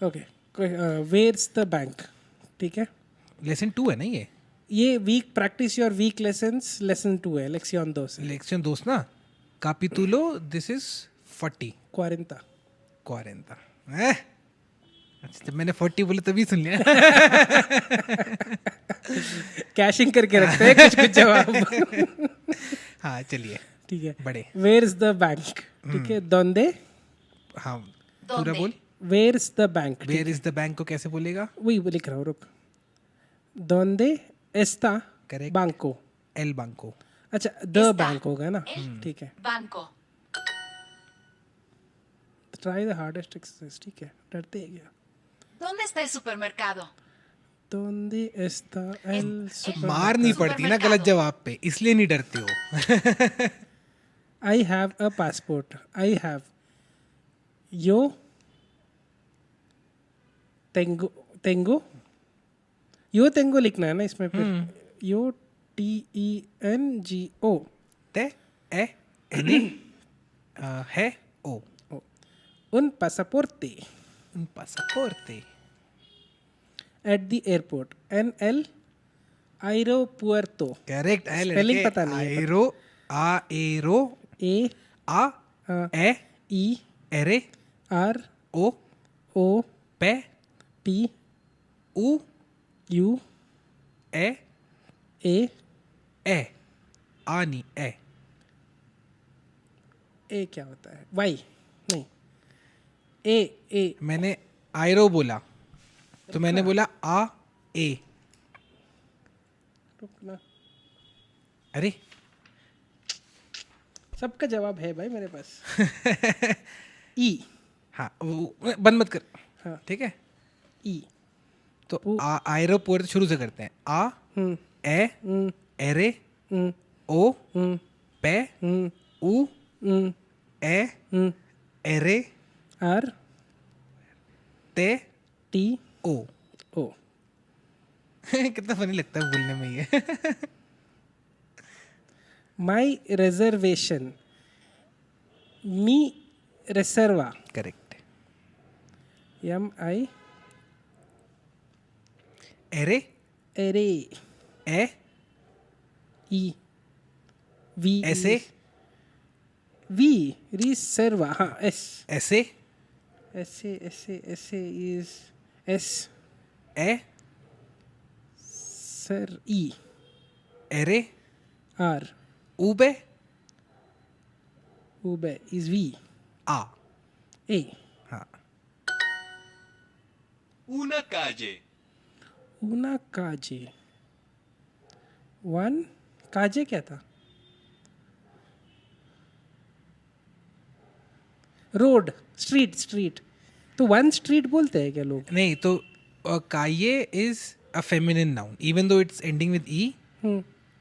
Okay, wears the bank, ठीक है. Lesson 2 है ना ये week practice your week lessons, lesson 2 है, लेक्सियन 2 से. लेक्शन 2 ना. कैपिटुलो दिस इज 40. 40. 40. अच्छा, जब मैंने 40 बोले तभी सुन लिया. कैशिंग करके रखते हैं कुछ कुछ जवाब. हाँ चलिए, ठीक है. बड़े. वेयर्स द बैंक, ठीक है. दोंदे. हाँ पूरा बोल. Where's the bank. Where is the bank को कैसे बोलेगा? वही लिख रहा हूँ, रुक. दोंदे एस्ता Correct. बैंको. एल बैंको. अच्छा, द बैंक होगा ना. ठीक है. Banco. Try the hardest exercise, ठीक है. डरते हैं क्या? ¿Dónde está el supermercado? दोंदे एस्ता एल सुपर. मार नहीं पड़ती ना गलत जवाब पे, इसलिए नहीं डरते हो. I have a passport. I have. यो तेंगो. तेंगो. यो तेंगो लिखना है ना इसमें फिर. यो TENGO. ते ए एने है ओ. Un pasaporte Un pasaporte. at the airport. NL aeropuerto. Correct. Spelling पता नहीं है. आएरो. आएरो. A आ ए E एरे R ओ O पे T उ U ए A ए आनी ए. A क्या होता है? Y नहीं. A A मैंने आयरो बोला तो मैंने बोला आ ए. रुकना. अरे सबका जवाब है भाई मेरे पास. E. हाँ बंद मत कर. हाँ. ठीक है. E. तो आयरोपोर्ट शुरू से करते हैं. आ ए एरे ओ पे उ ए एरे R ते T ओ. O. कितना फनी लगता है बोलने में ये. My reservation. Mi reserva. Correct. MI array Ere A E V ऐसे V reserva. हाँ S. ऐसे ऐसे is S. ए Sir E एरे R. उबे Ube is V. आ. A. हाँ. Una calle. Una calle. One काजे क्या था? रोड. स्ट्रीट. तो वन स्ट्रीट बोलते हैं क्या लोग? नहीं तो काये is a feminine noun even though its ending with E.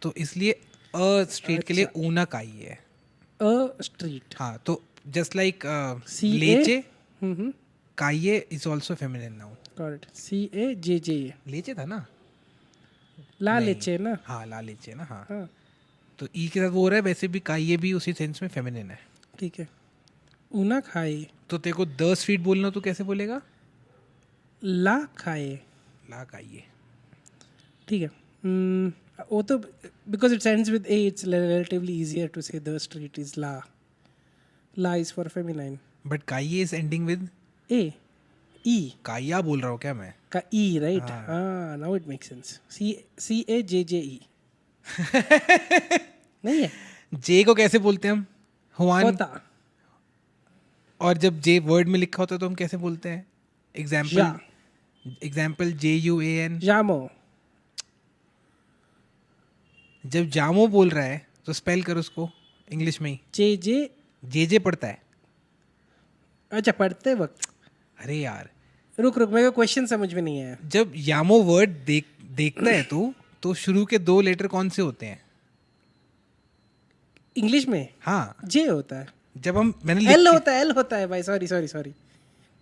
तो इसलिए अ स्ट्रीट के लिए ऊना काये है. A street. हाँ तो जस्ट लाइक CA? लेचे काये is also feminine noun. Correct. CAJJ. लेचे था ना. ला नहीं. लेचे ना. हाँ ला लेचे ना. हाँ हाँ तो ई के साथ वो हो रहा है. वैसे भी काये भी उसी सेंस में फेमिनिन है. ठीक है. ऊना खाए. तो तेरे को द स्ट्रीट बोलना तो कैसे बोलेगा? ला खाए. ला काये. ठीक है. वो तो because it ends with A its relatively easier to say the street is ला. ला इज फॉर फेमिनाइन. बट काये is ending with A E. काया बोल रहा हूँ क्या मैं? का ई राइट. हाँ now it make sense. CAJJE. नहीं है. जे को कैसे बोलते हैं हम? हुआन. होता. और जब जे वर्ड में लिखा होता है तो हम कैसे बोलते हैं? Example JUAN. जामो. जब जामो बोल रहा है तो स्पेल कर उसको इंग्लिश में ही. JJ. जे पढ़ता है. अच्छा पढ़ते वक्त. अरे यार रुक मेरे को क्वेश्चन समझ में नहीं आया. जब यामो वर्ड देखता है तो शुरू के 2 लेटर कौन से होते हैं? इंग्लिश में हाँ जे होता है. जब हम मैंने एल होता है भाई. सॉरी.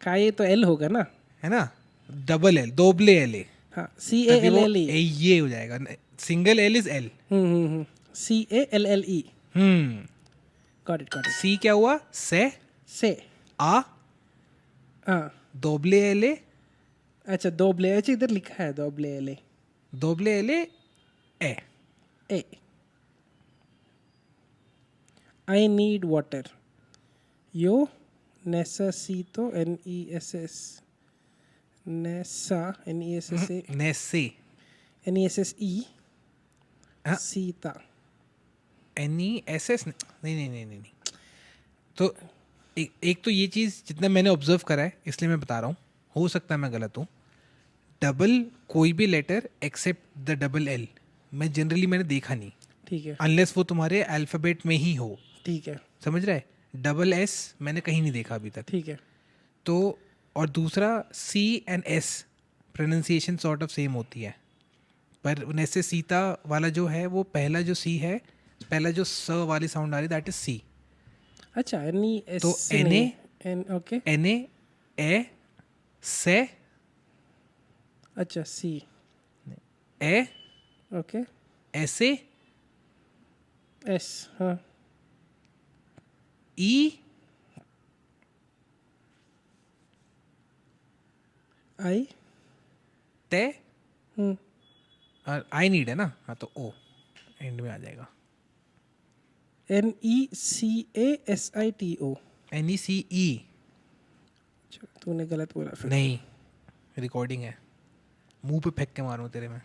खाए तो एल होगा ना. है ना. डबल एल दोबले एल ए. हाँ. CALLE. ये हो जाएगा. Single L is L. CALLE. Got it. C क्या हुआ? से से. आ हाँ. दोबले एल ए अच्छा दोबले, अच्छा इधर लिखा है दोबले एले दोबले एले ए ए. I need water. Yo necesito N-E-S-S. Nessa N-E-S-S-A नेसे N-E-S-S-E हाँ. सीता. NESS नहीं. तो एक तो ये चीज़ जितना मैंने ऑब्जर्व करा है इसलिए मैं बता रहा हूँ, हो सकता है मैं गलत हूँ. डबल कोई भी letter except the double L मैं जनरली मैंने देखा नहीं, ठीक है अनलेस वो तुम्हारे अल्फ़ाबेट में ही हो. ठीक है समझ रहा है? डबल एस मैंने कहीं नहीं देखा अभी तक. ठीक है. तो और दूसरा C and S pronunciation sort of same होती है, पर वैसे सीता वाला जो है वो पहला जो सी है, पहला जो स वाली साउंड आ रही दैट इज सी. अच्छा N-E-S तो नहीं, N ओके एन ए से अच्छा सी ए ओके ऐसे एस हाँ ई आई ते हम्म और आई नीड है ना, हाँ तो ओ एंड में आ जाएगा. N-E-C-A-S-I-T-O. NECE अच्छा तूने गलत बोला फिर. नहीं, रिकॉर्डिंग है, मुंह पे फेंक के मारूं तेरे में.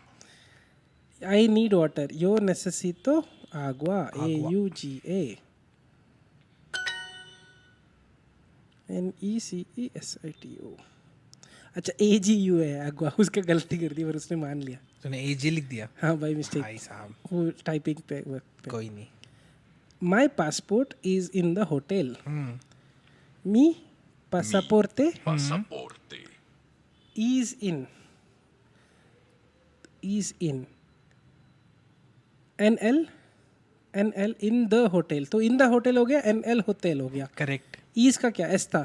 I need water. Yo necesito agua. Agua. A-U-G-A. N-E-C-E-S-I-T-O. अच्छा A-G-U है agua. उसका गलती कर दी पर उसने मान लिया. तूने एजे लिख दिया. हाँ भाई मिस्टेक. भाई साहब वो टाइपिंग पे. कोई नहीं. My passport is in the hotel. Hmm Mi pasaporte Pasaporte. is in. Is in. NL in the hotel. तो in the hotel हो गया, NL hotel हो गया. करेक्ट. Is का क्या एस्ता.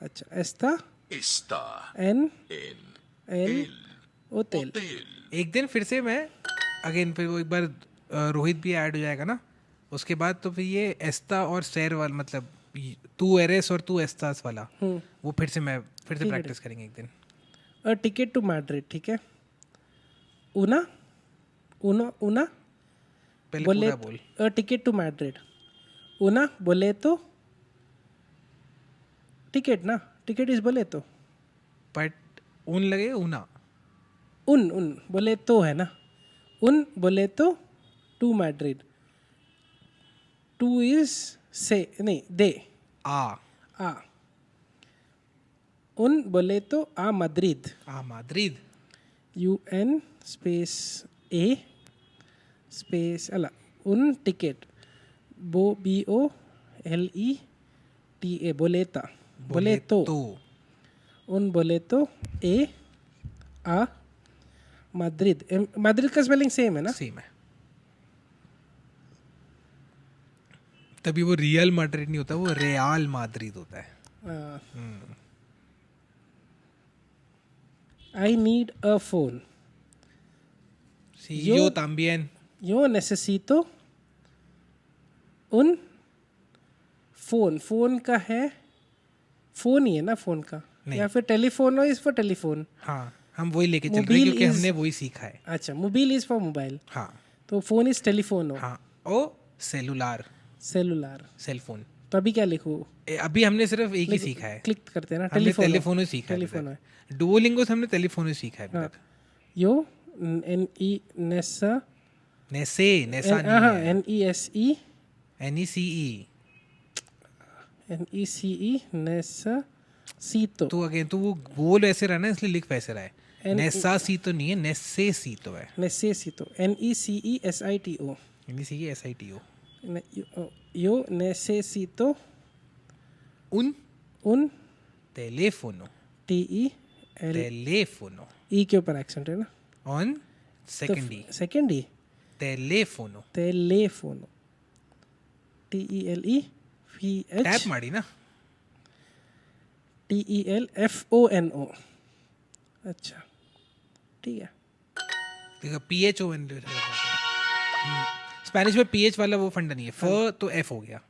अच्छा Esta Está N en L hotel. hotel. एक दिन फिर से मैं अगेन फिर वो एक बार रोहित भी ऐड हो जाएगा ना, उसके बाद तो फिर ये एस्ता और सैर वाला मतलब तू एरेस और तू एस्तास वाला वो फिर से प्रैक्टिस करेंगे एक दिन. A ticket to Madrid. ठीक है. उना उना पहले बोले पूरा बोल. A ticket to Madrid. उना बोले तो टिकट ना, टिकट इज बोले तो. बट ऊन लगे ऊना. उन बोले तो है ना. उन बोले तो टू मैड्रिड. टू इज से नहीं दे. आ उन बोले तो आ Madrid. Madrid. UN space A space अला उन टिकट BOLETA बोले तो उन बोले तो A आ मद्रिद. मद्रिद का स्पेलिंग सेम है ना. सेम है. तभी वो रियल मैड्रिड नहीं होता, वो रियल माद्रिद होता है. I need a phone. Yo también. Yo necesito un phone का है, फोन ही है ना फोन का, या फिर टेलीफोन इज फॉर टेलीफोन. हाँ हम वही लेके चल रहे हैं Mobile क्योंकि is- हमने वही सीखा है. अच्छा मोबाइल इज फॉर मोबाइल. हाँ तो फोन इज टेलीफोन हो. हाँ ओ सेलुलार सेलुलर. सेलफोन. तो अभी क्या लिखूं. अभी हमने सिर्फ एक ही सीखा है. क्लिक करते हैं ना. हमने टेलीफोन ही सीखा है. टेलीफोन है. डुओलिंगो से हमने टेलीफोन ही सीखा है अभी हाँ. तक. यो NE नेसा नेसे नेसा हाँ नहीं NESE है. NECE. NECE नेसा सीतो. तो अगेन तो वो बोल वैसे रहा ना इसलिए लिख वैसे रहा है. नेसा सी तो नहीं है, नेसे सी तो है. नेसेसितो NECESITO. NECE SITO. Yo necesito Un un teléfono. TEL Teléfono. E के ऊपर एक्सेंट है ना. On second E. Second he Teléfono. टेलीफोनो. TELEPH tap मारी ना. TELFONO. अच्छा ठीक है. देखो PHON. स्पेनिश में PH वाला वो फंडा नहीं है. फ तो F हो गया.